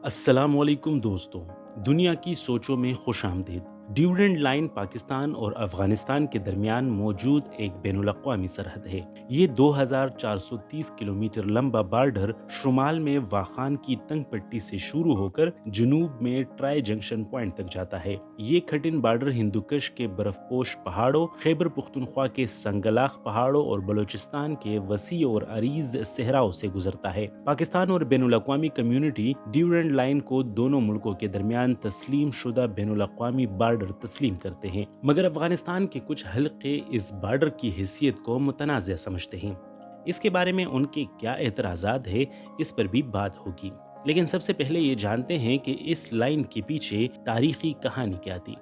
السلام علیکم دوستوں، دنیا کی سوچوں میں خوش آمدید۔ ڈیورنڈ لائن پاکستان اور افغانستان کے درمیان موجود ایک بین الاقوامی سرحد ہے۔ یہ 2430 کلومیٹر لمبا بارڈر شمال میں واخان کی تنگ پٹی سے شروع ہو کر جنوب میں ٹرائی جنکشن پوائنٹ تک جاتا ہے۔ یہ کٹھن بارڈر ہندوکش کے برف پوش پہاڑوں، خیبر پختونخوا کے سنگلاخ پہاڑوں اور بلوچستان کے وسیع اور عریض صحراؤں سے گزرتا ہے۔ پاکستان اور بین الاقوامی کمیونٹی ڈیورنڈ لائن کو دونوں ملکوں کے درمیان تسلیم شدہ بین الاقوامی بارڈر تسلیم کرتے ہیں، مگر افغانستان کے کچھ حلقے اس بارڈر کی حیثیت کو متنازع سمجھتے ہیں۔ اس کے بارے میں ان کے کیا اعتراضات ہیں، اس پر بھی بات ہوگی، لیکن سب سے پہلے یہ جانتے ہیں کہ اس لائن کے پیچھے تاریخی کہانی کیا تھی۔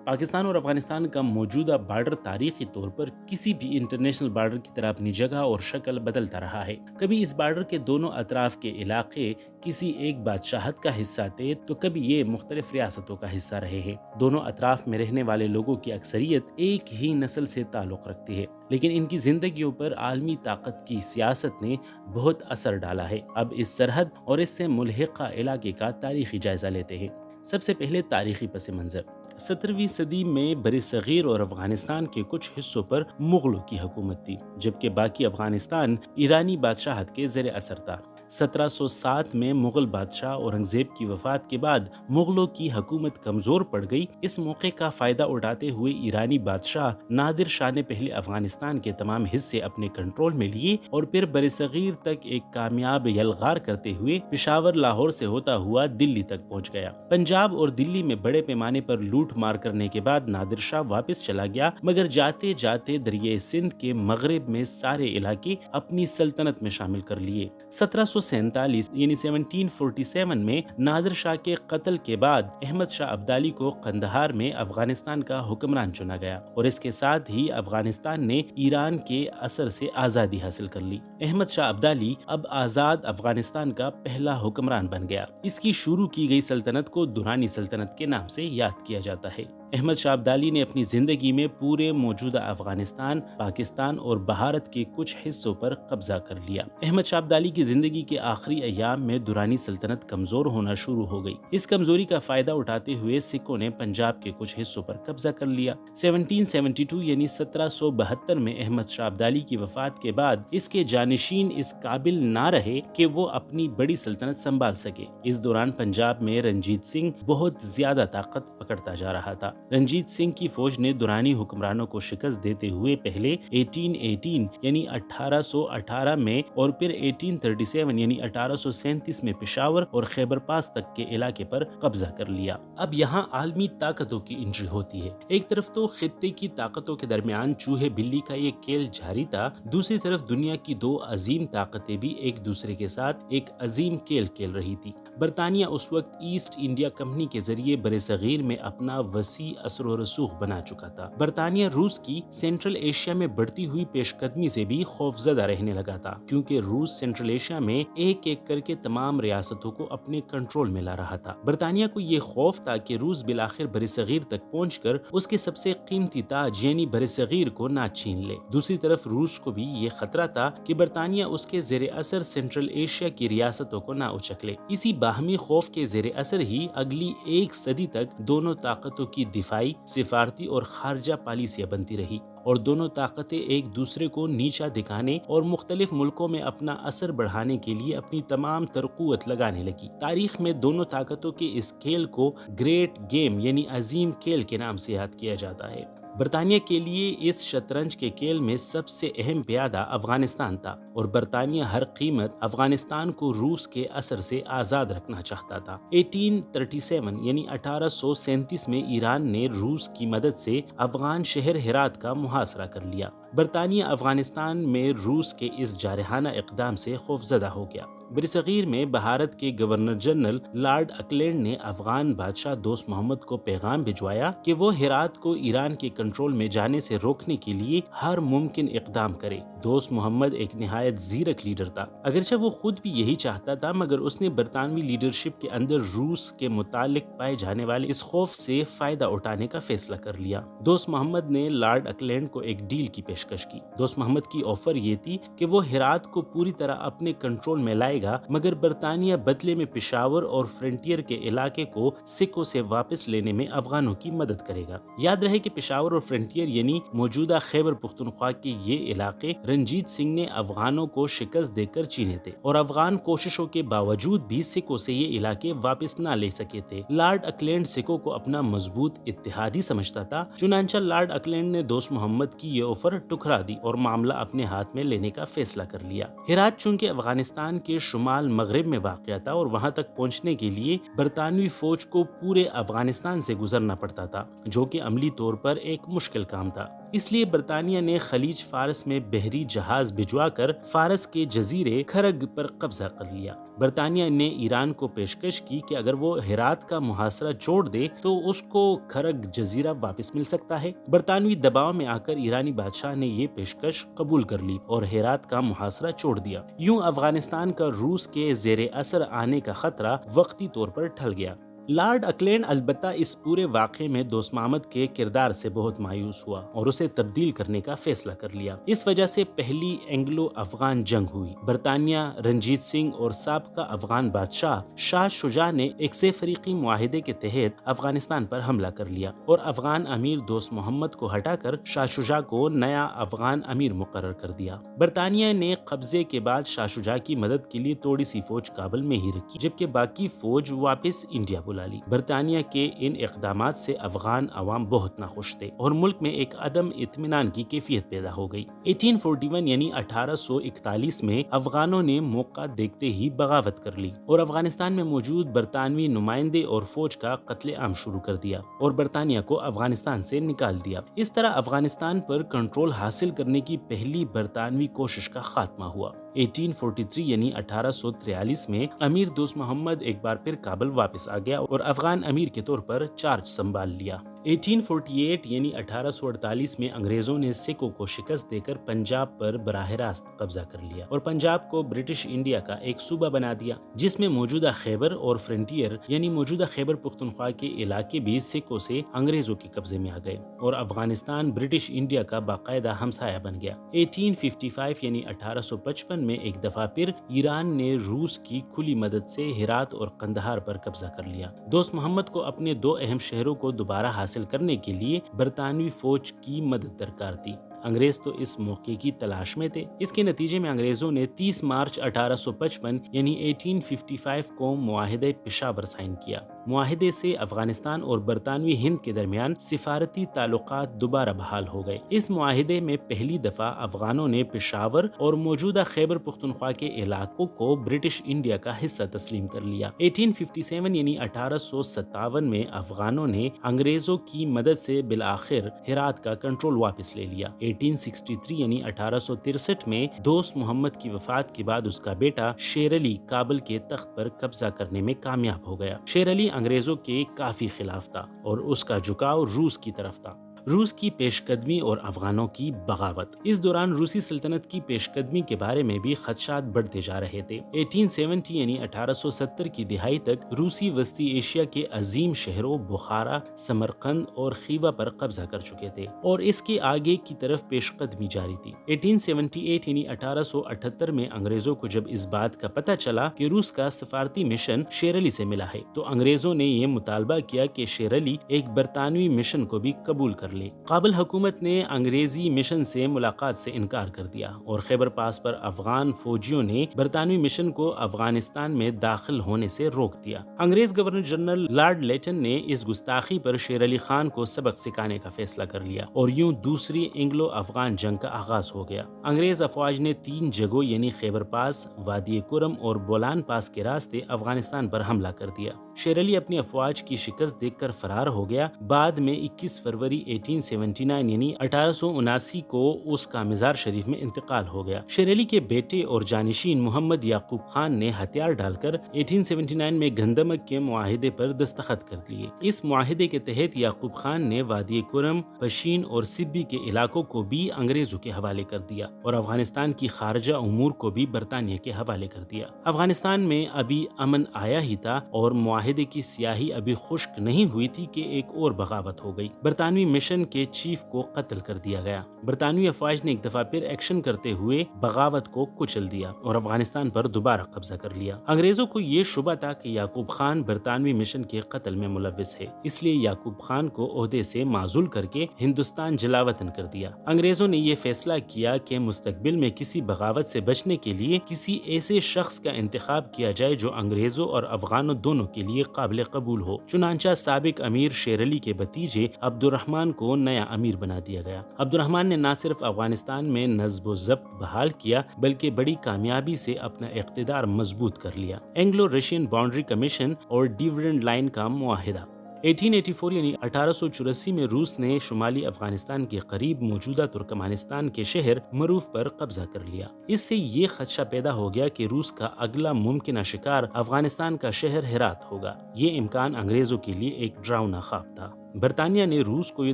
پاکستان اور افغانستان کا موجودہ بارڈر تاریخی طور پر کسی بھی انٹرنیشنل بارڈر کی طرح اپنی جگہ اور شکل بدلتا رہا ہے۔ کبھی اس بارڈر کے دونوں اطراف کے علاقے کسی ایک بادشاہت کا حصہ تھے تو کبھی یہ مختلف ریاستوں کا حصہ رہے ہیں۔ دونوں اطراف میں رہنے والے لوگوں کی اکثریت ایک ہی نسل سے تعلق رکھتی ہے، لیکن ان کی زندگیوں پر عالمی طاقت کی سیاست نے بہت اثر ڈالا ہے۔ اب اس سرحد اور اس سے ملحقہ علاقے کا تاریخی جائزہ لیتے ہیں۔ سب سے پہلے تاریخی پس منظر۔ 17ویں صدی میں بر صغیر اور افغانستان کے کچھ حصوں پر مغلوں کی حکومت تھی، جبکہ باقی افغانستان ایرانی بادشاہت کے زیر اثر تھا۔ 1707 میں مغل بادشاہ اورنگزیب کی وفات کے بعد مغلوں کی حکومت کمزور پڑ گئی۔ اس موقع کا فائدہ اٹھاتے ہوئے ایرانی بادشاہ نادر شاہ نے پہلے افغانستان کے تمام حصے اپنے کنٹرول میں لیے اور پھر بر صغیر تک ایک کامیاب یلغار کرتے ہوئے پشاور لاہور سے ہوتا ہوا دلی تک پہنچ گیا۔ پنجاب اور دلی میں بڑے پیمانے پر لوٹ مار کرنے کے بعد نادر شاہ واپس چلا گیا، مگر جاتے جاتے دریائے سندھ کے مغرب میں سارے علاقے اپنی سلطنت میں شامل کر لیے۔ 1747 یعنی 1747 میں نادر شاہ کے قتل کے بعد احمد شاہ ابدالی کو قندھار میں افغانستان کا حکمران چنا گیا اور اس کے ساتھ ہی افغانستان نے ایران کے اثر سے آزادی حاصل کر لی۔ احمد شاہ ابدالی اب آزاد افغانستان کا پہلا حکمران بن گیا۔ اس کی شروع کی گئی سلطنت کو درانی سلطنت کے نام سے یاد کیا جاتا ہے۔ احمد شاہ ابدالی نے اپنی زندگی میں پورے موجودہ افغانستان، پاکستان اور بھارت کے کچھ حصوں پر قبضہ کر لیا۔ احمد شاہ ابدالی کی زندگی کے آخری ایام میں درانی سلطنت کمزور ہونا شروع ہو گئی۔ اس کمزوری کا فائدہ اٹھاتے ہوئے سکھوں نے پنجاب کے کچھ حصوں پر قبضہ کر لیا۔ 1772 یعنی 1772 میں احمد شاہ ابدالی کی وفات کے بعد اس کے جانشین اس قابل نہ رہے کہ وہ اپنی بڑی سلطنت سنبھال سکے۔ اس دوران پنجاب میں رنجیت سنگھ بہت زیادہ طاقت پکڑتا جا رہا تھا۔ رنجیت سنگھ کی فوج نے درانی حکمرانوں کو شکست دیتے ہوئے پہلے 1818 یعنی 1818 میں اور پھر 1837 یعنی 1837 میں پشاور اور خیبر پاس تک کے علاقے پر قبضہ کر لیا۔ اب یہاں عالمی طاقتوں کی انٹری ہوتی ہے۔ ایک طرف تو خطے کی طاقتوں کے درمیان چوہے بلی کا یہ کھیل جاری تھا، دوسری طرف دنیا کی دو عظیم طاقتیں بھی ایک دوسرے کے ساتھ ایک عظیم کھیل کھیل رہی تھی۔ برطانیہ اس وقت ایسٹ انڈیا کمپنی کے ذریعے بر صغیر میں اپنا وسیع اثر و رسوخ بنا چکا تھا۔ برطانیہ روس کی سینٹرل ایشیا میں بڑھتی ہوئی پیش قدمی سے بھی خوفزدہ رہنے لگا تھا، کیونکہ روس سینٹرل ایشیا میں ایک ایک کر کے تمام ریاستوں کو اپنے کنٹرول میں لا رہا تھا۔ برطانیہ کو یہ خوف تھا کہ روس بالآخر بر صغیر تک پہنچ کر اس کے سب سے قیمتی تاج یعنی بر صغیر کو نہ چھین لے۔ دوسری طرف روس کو بھی یہ خطرہ تھا کہ برطانیہ اس کے زیر اثر سینٹرل ایشیا کی ریاستوں کو نہ اچک لے۔ اسی باہمی خوف کے زیر اثر ہی اگلی ایک صدی تک دونوں طاقتوں کی دفاعی، سفارتی اور خارجہ پالیسیاں بنتی رہی اور دونوں طاقتیں ایک دوسرے کو نیچا دکھانے اور مختلف ملکوں میں اپنا اثر بڑھانے کے لیے اپنی تمام تر قوت لگانے لگی۔ تاریخ میں دونوں طاقتوں کے اس کھیل کو گریٹ گیم یعنی عظیم کھیل کے نام سے یاد کیا جاتا ہے۔ برطانیہ کے لیے اس شطرنج کے کھیل میں سب سے اہم پیادہ افغانستان تھا اور برطانیہ ہر قیمت افغانستان کو روس کے اثر سے آزاد رکھنا چاہتا تھا۔ 1837 یعنی 1837 میں ایران نے روس کی مدد سے افغان شہر ہرات کا محاصرہ کر لیا۔ برطانیہ افغانستان میں روس کے اس جارحانہ اقدام سے خوفزدہ ہو گیا۔ برصغیر میں بھارت کے گورنر جنرل لارڈ اکلینڈ نے افغان بادشاہ دوست محمد کو پیغام بھجوایا کہ وہ ہرات کو ایران کے کنٹرول میں جانے سے روکنے کے لیے ہر ممکن اقدام کرے۔ دوست محمد ایک نہایت زیرک لیڈر تھا، اگرچہ وہ خود بھی یہی چاہتا تھا، مگر اس نے برطانوی لیڈرشپ کے اندر روس کے متعلق پائے جانے والے اس خوف سے فائدہ اٹھانے کا فیصلہ کر لیا۔ دوست محمد نے لارڈ اکلینڈ کو ایک ڈیل کی پیشکش کی۔ دوست محمد کی آفر یہ تھی کہ وہ ہرات کو پوری طرح اپنے کنٹرول میں لائے گا، مگر برطانیہ بدلے میں پشاور اور فرنٹیئر کے علاقے کو سکھوں سے واپس لینے میں افغانوں کی مدد کرے گا۔ یاد رہے کہ پشاور اور فرنٹیئر یعنی موجودہ خیبر پختونخوا کے یہ علاقے رنجیت سنگھ نے افغانوں کو شکست دے کر چینے تھے، اور افغان کوششوں کے باوجود بھی سکھوں سے یہ علاقے واپس نہ لے سکے تھے۔ لارڈ اکلینڈ سکھوں کو اپنا مضبوط اتحادی سمجھتا تھا، چنانچہ لارڈ اکلینڈ نے دوست محمد کی یہ آفر ٹھکرا دی اور معاملہ اپنے ہاتھ میں لینے کا فیصلہ کر لیا۔ ہرات چونکہ افغانستان کے شمال مغرب میں واقع تھا اور وہاں تک پہنچنے کے لیے برطانوی فوج کو پورے افغانستان سے گزرنا پڑتا تھا، جو کہ عملی طور پر ایک مشکل کام تھا۔ اس لیے برطانیہ نے خلیج فارس میں بحری جہاز بھجوا کر فارس کے جزیرے خرگ پر قبضہ کر لیا۔ برطانیہ نے ایران کو پیشکش کی کہ اگر وہ ہرات کا محاصرہ چھوڑ دے تو اس کو خرگ جزیرہ واپس مل سکتا ہے۔ برطانوی دباؤ میں آ کر ایرانی بادشاہ نے یہ پیشکش قبول کر لی اور ہرات کا محاصرہ چھوڑ دیا۔ یوں افغانستان کا روس کے زیر اثر آنے کا خطرہ وقتی طور پر ٹل گیا۔ لارڈ اکلینڈ البتہ اس پورے واقعے میں دوست محمد کے کردار سے بہت مایوس ہوا اور اسے تبدیل کرنے کا فیصلہ کر لیا۔ اس وجہ سے پہلی اینگلو افغان جنگ ہوئی۔ برطانیہ، رنجیت سنگھ اور سابقہ افغان بادشاہ شاہ شجاع نے ایک سے فریقی معاہدے کے تحت افغانستان پر حملہ کر لیا اور افغان امیر دوست محمد کو ہٹا کر شاہ شجاع کو نیا افغان امیر مقرر کر دیا۔ برطانیہ نے قبضے کے بعد شاہ شجاع کی مدد کے لیے تھوڑی سی فوج کابل میں ہی رکھی، جبکہ باقی فوج واپس انڈیا بلا لی۔ برطانیہ کے ان اقدامات سے افغان عوام بہت ناخوش تھے اور ملک میں ایک عدم اطمینان کی کیفیت پیدا ہو گئی۔ 1841 یعنی 1841 میں افغانوں نے موقع دیکھتے ہی بغاوت کر لی اور افغانستان میں موجود برطانوی نمائندے اور فوج کا قتل عام شروع کر دیا اور برطانیہ کو افغانستان سے نکال دیا۔ اس طرح افغانستان پر کنٹرول حاصل کرنے کی پہلی برطانوی کوشش کا خاتمہ ہوا۔ 1843 یعنی 1843 میں امیر دوست محمد ایک بار پھر کابل واپس آ گیا اور افغان امیر کے طور پر چارج سنبھال لیا۔ 1848 یعنی 1848 میں انگریزوں نے سکھوں کو شکست دے کر پنجاب پر براہ راست قبضہ کر لیا اور پنجاب کو برٹش انڈیا کا ایک صوبہ بنا دیا، جس میں موجودہ خیبر اور فرنٹیئر یعنی موجودہ خیبر پختونخوا کے علاقے بھی سکھوں سے انگریزوں کے قبضے میں آ گئے اور افغانستان برٹش انڈیا کا باقاعدہ ہمسایہ بن گیا۔ 1855 یعنی 1855 میں ایک دفعہ پھر ایران نے روس کی کھلی مدد سے ہرات اور قندھار پر قبضہ کر لیا۔ دوست محمد کو اپنے دو اہم شہروں کو دوبارہ حاصل کرنے کے لیے برطانوی فوج کی مدد درکار تھی۔ انگریز تو اس موقع کی تلاش میں تھے۔ اس کے نتیجے میں انگریزوں نے 30 مارچ 1855 یعنی 1855 کو معاہدہ پشاور سائن کیا۔ معاہدے سے افغانستان اور برطانوی ہند کے درمیان سفارتی تعلقات دوبارہ بحال ہو گئے۔ اس معاہدے میں پہلی دفعہ افغانوں نے پشاور اور موجودہ خیبر پختونخوا کے علاقوں کو برٹش انڈیا کا حصہ تسلیم کر لیا۔ 1857 یعنی 1857 میں افغانوں نے انگریزوں کی مدد سے بالآخر ہرات کا کنٹرول واپس لے لیا۔ 1863 یعنی 1863 میں دوست محمد کی وفات کے بعد اس کا بیٹا شیر علی کابل کے تخت پر قبضہ کرنے میں کامیاب ہو گیا۔ شیر علی انگریزوں کے کافی خلاف تھا اور اس کا جھکاؤ روس کی طرف تھا۔ روس کی پیش قدمی اور افغانوں کی بغاوت۔ اس دوران روسی سلطنت کی پیش قدمی کے بارے میں بھی خدشات بڑھتے جا رہے تھے۔ 1870 یعنی 1870 کی دہائی تک روسی وسطی ایشیا کے عظیم شہروں بخارا، سمرقند اور خیوا پر قبضہ کر چکے تھے اور اس کے آگے کی طرف پیش قدمی جاری تھی۔ 1878 یعنی 1878 میں انگریزوں کو جب اس بات کا پتہ چلا کہ روس کا سفارتی مشن شیر علی سے ملا ہے تو انگریزوں نے یہ مطالبہ کیا کہ شیر علی ایک برطانوی مشن کو بھی قبول کر لے۔ کابل حکومت نے انگریزی مشن سے ملاقات سے انکار کر دیا اور خیبر پاس پر افغان فوجیوں نے برطانوی مشن کو افغانستان میں داخل ہونے سے روک دیا۔ انگریز گورنر جنرل لارڈ لیٹن نے اس گستاخی پر شیر علی خان کو سبق سکھانے کا فیصلہ کر لیا اور یوں دوسری اینگلو افغان جنگ کا آغاز ہو گیا۔ انگریز افواج نے 3 جگہوں یعنی خیبر پاس، وادی کرم اور بولان پاس کے راستے افغانستان پر حملہ کر دیا۔ شیر علی اپنی افواج کی شکست دیکھ کر فرار ہو گیا۔ بعد میں 21 فروری 1879 یعنی 1879 کو اس کا مزار شریف میں انتقال ہو گیا۔ شیر علی کے بیٹے اور جانشین محمد یعقوب خان نے ہتھیار ڈال کر 1879 میں گندمک کے معاہدے پر دستخط کر لیے۔ اس معاہدے کے تحت یعقوب خان نے وادی کرم، پشین اور سبی کے علاقوں کو بھی انگریزوں کے حوالے کر دیا اور افغانستان کی خارجہ امور کو بھی برطانیہ کے حوالے کر دیا۔ افغانستان میں ابھی امن آیا ہی تھا اور معاہدے کی سیاہی ابھی خشک نہیں ہوئی تھی کہ ایک اور بغاوت ہو گئی۔ برطانوی مشن مشن کے چیف کو قتل کر دیا گیا۔ برطانوی افواج نے ایک دفعہ پھر ایکشن کرتے ہوئے بغاوت کو کچل دیا اور افغانستان پر دوبارہ قبضہ کر لیا۔ انگریزوں کو یہ شبہ تھا کہ یعقوب خان برطانوی مشن کے قتل میں ملوث ہے، اس لیے یعقوب خان کو عہدے سے معزول کر کے ہندوستان جلاوطن کر دیا۔ انگریزوں نے یہ فیصلہ کیا کہ مستقبل میں کسی بغاوت سے بچنے کے لیے کسی ایسے شخص کا انتخاب کیا جائے جو انگریزوں اور افغانوں دونوں کے لیے قابل قبول ہو۔ چنانچہ سابق امیر شیر علی کے بھتیجے عبد الرحمن کو نیا امیر بنا دیا گیا۔ عبد الرحمن نے نہ صرف افغانستان میں نظم و ضبط بحال کیا بلکہ بڑی کامیابی سے اپنا اقتدار مضبوط کر لیا۔ اینگلو رشین باؤنڈری کمیشن اور ڈیویڈنڈ لائن کا معاہدہ 1884 یعنی 1884 میں روس نے شمالی افغانستان کے قریب موجودہ ترکمانستان کے شہر مروف پر قبضہ کر لیا۔ اس سے یہ خدشہ پیدا ہو گیا کہ روس کا اگلا ممکنہ شکار افغانستان کا شہر ہرات ہوگا۔ یہ امکان انگریزوں کے لیے ایک ڈراؤنا خواب تھا۔ برطانیہ نے روس کو یہ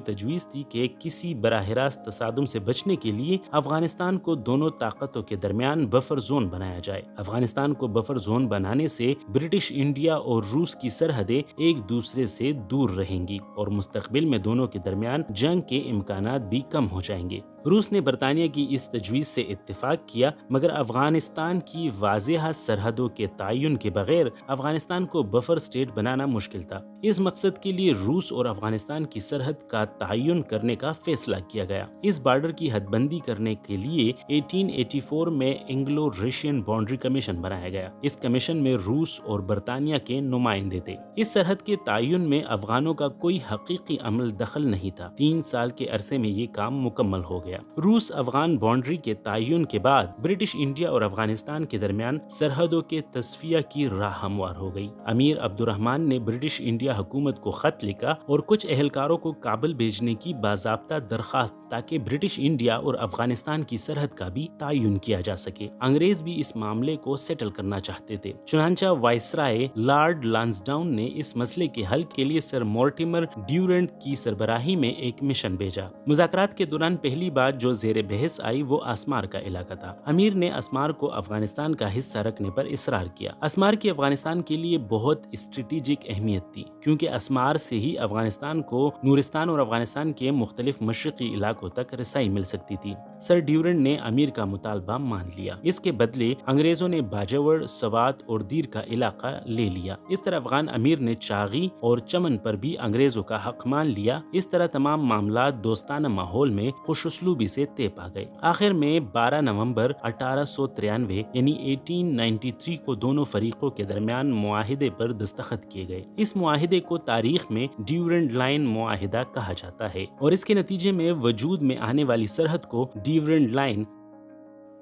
تجویز دی کہ کسی براہ راست تصادم سے بچنے کے لیے افغانستان کو دونوں طاقتوں کے درمیان بفر زون بنایا جائے۔ افغانستان کو بفر زون بنانے سے برٹش انڈیا اور روس کی سرحدیں ایک دوسرے سے دور رہیں گی اور مستقبل میں دونوں کے درمیان جنگ کے امکانات بھی کم ہو جائیں گے۔ روس نے برطانیہ کی اس تجویز سے اتفاق کیا، مگر افغانستان کی واضح سرحدوں کے تعین کے بغیر افغانستان کو بفر سٹیٹ بنانا مشکل تھا۔ اس مقصد کے لیے روس اور افغانستان کی سرحد کا تعین کرنے کا فیصلہ کیا گیا۔ اس بارڈر کی حد بندی کرنے کے لیے 1884 میں اینگلو رشین باؤنڈری کمیشن بنایا گیا۔ اس کمیشن میں روس اور برطانیہ کے نمائندے تھے۔ اس سرحد کے تعین میں افغانوں کا کوئی حقیقی عمل دخل نہیں تھا۔ 3 سال کے عرصے میں یہ کام مکمل ہو گیا۔ روس افغان باؤنڈری کے تعین کے بعد برٹش انڈیا اور افغانستان کے درمیان سرحدوں کے تصفیہ کی راہ ہموار ہو گئی۔ امیر عبد الرحمن نے برٹش انڈیا حکومت کو خط لکھا اور کچھ اہلکاروں کو کابل بھیجنے کی باضابطہ درخواست تاکہ برٹش انڈیا اور افغانستان کی سرحد کا بھی تعین کیا جا سکے۔ انگریز بھی اس معاملے کو سیٹل کرنا چاہتے تھے، چنانچہ وائسرائے لارڈ لانسڈاؤن نے اس مسئلے کے حل کے لیے سر مورٹیمر ڈیورنٹ کی سربراہی میں ایک مشن بھیجا۔ مذاکرات کے دوران پہلی بات جو زیر بحث آئی وہ اسمار کا علاقہ تھا۔ امیر نے اسمار کو افغانستان کا حصہ رکھنے پر اصرار کیا۔ اسمار کی افغانستان کے لیے بہت اسٹریٹجک اہمیت تھی، کیونکہ اسمار سے ہی افغانستان کو نورستان اور افغانستان کے مختلف مشرقی علاقوں تک رسائی مل سکتی تھی۔ سر ڈیورنٹ نے امیر کا مطالبہ مان لیا۔ اس کے بدلے انگریزوں نے باجوڑ، سوات اور دیر کا علاقہ لے لیا۔ اس طرح افغان امیر نے چاغی اور چمن پر بھی انگریزوں کا حق مان لیا۔ اس طرح تمام معاملات دوستانہ ماحول میں خوش اسلوبی سے طے پا گئے۔ آخر میں 12 نومبر 1893 یعنی 1893 کو دونوں فریقوں کے درمیان معاہدے پر دستخط کیے گئے۔ اس معاہدے کو تاریخ میں ڈیورنڈ لائن معاہدہ کہا جاتا ہے اور اس کے نتیجے میں وجود میں آنے والی سرحد کو ڈیورنڈ لائن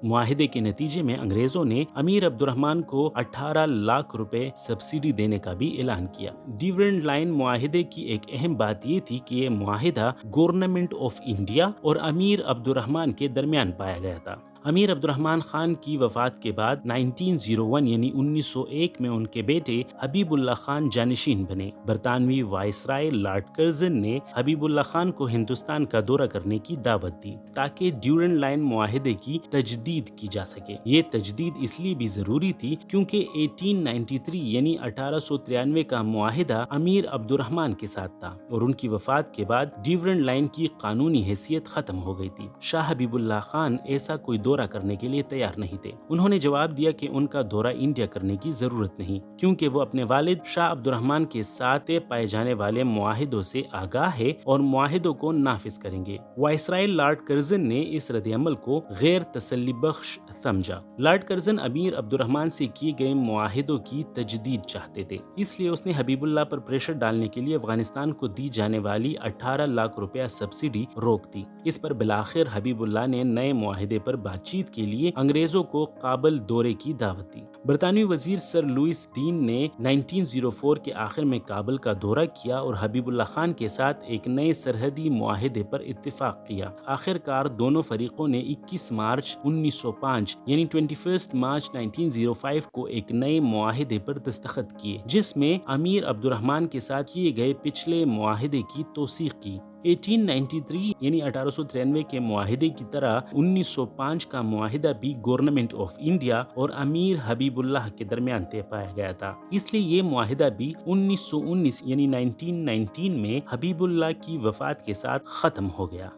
معاہدے کے نتیجے میں انگریزوں نے امیر عبد الرحمن کو 18 لاکھ روپے سبسڈی دینے کا بھی اعلان کیا۔ ڈیورنڈ لائن معاہدے کی ایک اہم بات یہ تھی کہ یہ معاہدہ گورنمنٹ آف انڈیا اور امیر عبد الرحمن کے درمیان پایا گیا تھا۔ امیر عبد الرحمن خان کی وفات کے بعد 1901 یعنی 1901 میں ان کے بیٹے حبیب اللہ خان جانشین بنے۔ برطانوی وائسرائے لارڈ کرزن نے حبیب اللہ خان کو ہندوستان کا دورہ کرنے کی دعوت دی تاکہ ڈیورنڈ لائن معاہدے کی تجدید کی جا سکے۔ یہ تجدید اس لیے بھی ضروری تھی کیونکہ 1893 یعنی 1893 کا معاہدہ امیر عبد الرحمن کے ساتھ تھا اور ان کی وفات کے بعد ڈیورنڈ لائن کی قانونی حیثیت ختم ہو گئی تھی۔ شاہ حبیب اللہ خان ایسا کوئی دورہ کرنے کے لیے تیار نہیں تھے۔ انہوں نے جواب دیا کہ ان کا دورہ انڈیا کرنے کی ضرورت نہیں، کیونکہ وہ اپنے والد شاہ عبد الرحمن کے ساتھ پائے جانے والے معاہدوں سے آگاہ ہے اور معاہدوں کو نافذ کریں گے۔ وائسرائے لارڈ کرزن نے اس رد عمل کو غیر تسلی بخش سمجھا۔ لارڈ کرزن امیر عبد الرحمن سے کیے گئے معاہدوں کی تجدید چاہتے تھے، اس لیے اس نے حبیب اللہ پر پریشر ڈالنے کے لیے افغانستان کو دی جانے والی 18 لاکھ روپیہ سبسڈی روک دی۔ اس پر بالآخر حبیب اللہ نے نئے معاہدے پر بات چیت کے لیے انگریزوں کو کابل دورے کی دعوت دی۔ برطانوی وزیر سر لوئس ڈین نے 1904 کے آخر میں کابل کا دورہ کیا اور حبیب اللہ خان کے ساتھ ایک نئے سرحدی معاہدے پر اتفاق کیا۔ آخر کار دونوں فریقوں نے 21 مارچ 1905 یعنی 21 مارچ 1905 کو ایک نئے معاہدے پر دستخط کیے، جس میں امیر عبد الرحمن کے ساتھ کیے گئے پچھلے معاہدے کی توثیق کی۔ 1893 یعنی 1893 کے معاہدے کی طرح 1905 کا معاہدہ بھی گورنمنٹ آف انڈیا اور امیر حبیب اللہ کے درمیان طے پایا گیا تھا، اس لیے یہ معاہدہ بھی 1919 یعنی 1919 میں حبیب اللہ کی وفات کے ساتھ ختم ہو گیا۔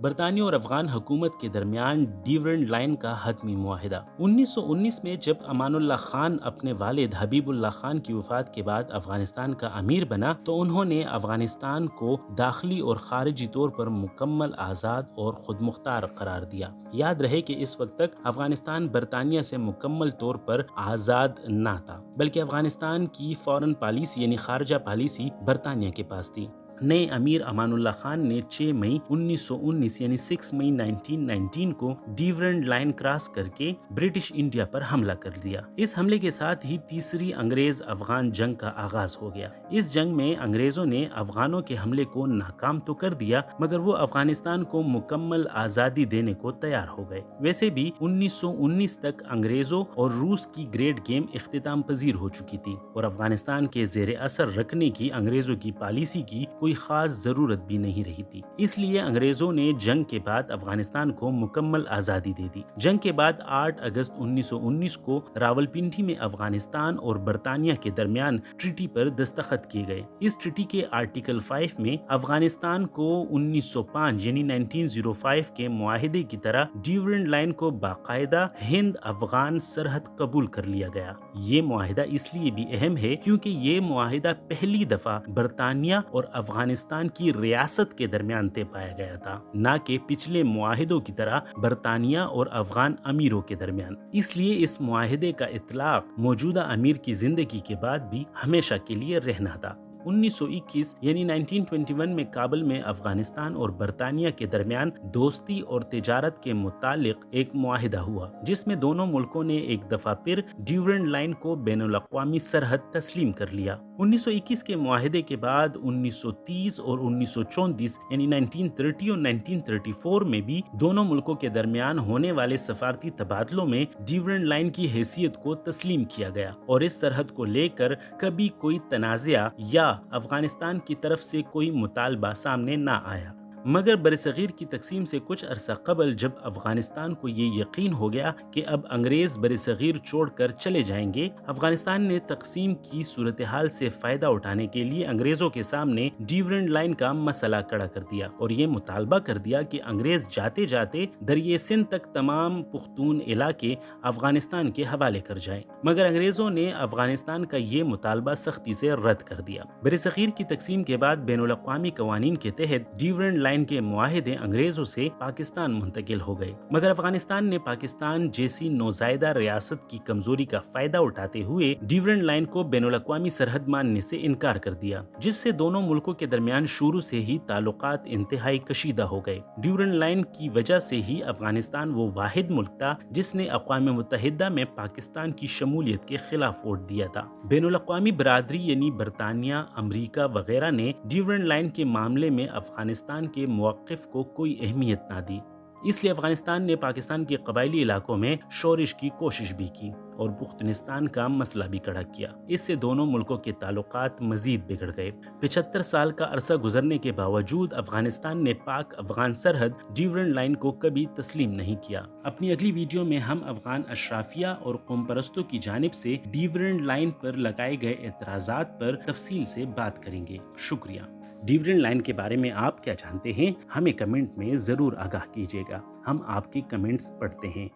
برطانیہ اور افغان حکومت کے درمیان ڈیورنڈ لائن کا حتمی معاہدہ 1919 میں جب امان اللہ خان اپنے والد حبیب اللہ خان کی وفات کے بعد افغانستان کا امیر بنا تو انہوں نے افغانستان کو داخلی اور خارجی طور پر مکمل آزاد اور خود مختار قرار دیا۔ یاد رہے کہ اس وقت تک افغانستان برطانیہ سے مکمل طور پر آزاد نہ تھا، بلکہ افغانستان کی فارن پالیسی یعنی خارجہ پالیسی برطانیہ کے پاس تھی۔ نئے امیر امان اللہ خان نے 6 مئی 1919 یعنی 6 مئی 1919 کو ڈیورنڈ لائن کراس کر کے برٹش انڈیا پر حملہ کر دیا۔ اس حملے کے ساتھ ہی تیسری انگریز افغان جنگ کا آغاز ہو گیا۔ اس جنگ میں انگریزوں نے افغانوں کے حملے کو ناکام تو کر دیا، مگر وہ افغانستان کو مکمل آزادی دینے کو تیار ہو گئے۔ ویسے بھی 1919 تک انگریزوں اور روس کی گریٹ گیم اختتام پذیر ہو چکی تھی اور افغانستان کے زیر اثر رکھنے کی انگریزوں کی پالیسی کی کوئی خاص ضرورت بھی نہیں رہی تھی۔ اس لیے انگریزوں نے جنگ کے بعد افغانستان کو مکمل آزادی دے دی۔ جنگ کے بعد 8 اگست 1919 کو راولپنڈی میں افغانستان اور برطانیہ کے درمیان ٹریٹی پر دستخط کیے گئے۔ اس ٹریٹی کے آرٹیکل 5 میں افغانستان کو 1905 یعنی 1905 کے معاہدے کی طرح ڈیورنڈ لائن کو باقاعدہ ہند افغان سرحد قبول کر لیا گیا۔ یہ معاہدہ اس لیے بھی اہم ہے کیونکہ یہ معاہدہ پہلی دفعہ برطانیہ اور افغانستان کی ریاست کے درمیان طے پایا گیا تھا، نہ کہ پچھلے معاہدوں کی طرح برطانیہ اور افغان امیروں کے درمیان۔ اس لیے اس معاہدے کا اطلاق موجودہ امیر کی زندگی کے بعد بھی ہمیشہ کے لیے رہنا تھا۔ 1921 یعنی 1921 میں کابل میں افغانستان اور برطانیہ کے درمیان دوستی اور تجارت کے متعلق ایک معاہدہ ہوا، جس میں دونوں ملکوں نے ایک دفعہ پھر ڈیورنڈ لائن کو بین الاقوامی سرحد تسلیم کر لیا۔ 1921 کے معاہدے کے بعد 1930 اور 1934 یعنی 1930 اور 1934 میں بھی دونوں ملکوں کے درمیان ہونے والے سفارتی تبادلوں میں ڈیورنڈ لائن کی حیثیت کو تسلیم کیا گیا اور اس سرحد کو لے کر کبھی کوئی تنازعہ یا افغانستان کی طرف سے کوئی مطالبہ سامنے نہ آیا۔ مگر برصغیر کی تقسیم سے کچھ عرصہ قبل جب افغانستان کو یہ یقین ہو گیا کہ اب انگریز برصغیر چھوڑ کر چلے جائیں گے، افغانستان نے تقسیم کی صورتحال سے فائدہ اٹھانے کے لیے انگریزوں کے سامنے ڈیورنڈ لائن کا مسئلہ کھڑا کر دیا اور یہ مطالبہ کر دیا کہ انگریز جاتے جاتے دریائے سندھ تک تمام پختون علاقے افغانستان کے حوالے کر جائیں، مگر انگریزوں نے افغانستان کا یہ مطالبہ سختی سے رد کر دیا۔ برصغیر کی تقسیم کے بعد بین الاقوامی قوانین کے تحت ڈیورنڈ لائن کے معاہدے انگریزوں سے پاکستان منتقل ہو گئے، مگر افغانستان نے پاکستان جیسی نوزائیدہ ریاست کی کمزوری کا فائدہ اٹھاتے ہوئے ڈیورنڈ لائن کو بین الاقوامی سرحد ماننے سے انکار کر دیا، جس سے دونوں ملکوں کے درمیان شروع سے ہی تعلقات انتہائی کشیدہ ہو گئے۔ ڈیورنڈ لائن کی وجہ سے ہی افغانستان وہ واحد ملک تھا جس نے اقوام متحدہ میں پاکستان کی شمولیت کے خلاف ووٹ دیا تھا۔ بین الاقوامی برادری یعنی برطانیہ، امریکہ وغیرہ نے ڈیورنڈ لائن کے معاملے میں افغانستان کے موقف کو کوئی اہمیت نہ دی، اس لیے افغانستان نے پاکستان کے قبائلی علاقوں میں شورش کی کوشش بھی کی اور پختونستان کا مسئلہ بھی کھڑا کیا۔ اس سے دونوں ملکوں کے تعلقات مزید بگڑ گئے۔ 75 سال کا عرصہ گزرنے کے باوجود افغانستان نے پاک افغان سرحد ڈیورنڈ لائن کو کبھی تسلیم نہیں کیا۔ اپنی اگلی ویڈیو میں ہم افغان اشرافیہ اور قوم پرستوں کی جانب سے ڈیورنڈ لائن پر لگائے گئے اعتراضات پر تفصیل سے بات کریں گے۔ شکریہ۔ ڈیورنڈ لائن کے بارے میں آپ کیا جانتے ہیں؟ ہمیں کمنٹ میں ضرور آگاہ کیجیے گا، ہم آپ کے کمنٹس پڑھتے ہیں۔